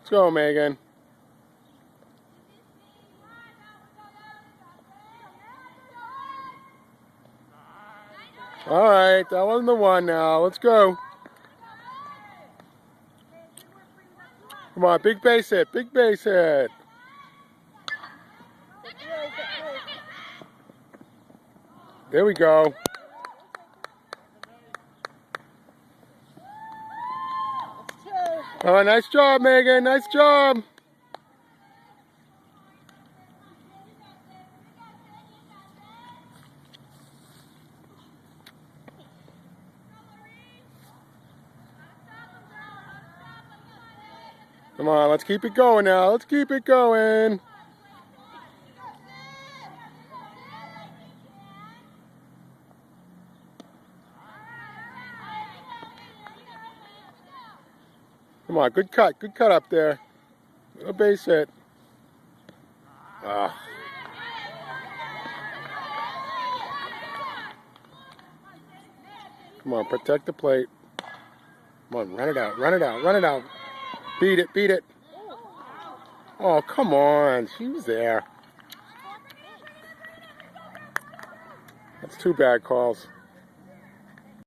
Let's go, Megan. All right, that wasn't the one now. Let's go. Come on, big base hit, big base hit. There we go. Oh, nice job, Megan. Nice job. Come on, let's keep it going now. Let's keep it going. Come on, good cut up there. A base hit. Ah. Come on, protect the plate. Come on, run it out, run it out, run it out. Beat it, beat it. Oh, come on, she was there. That's two bad calls.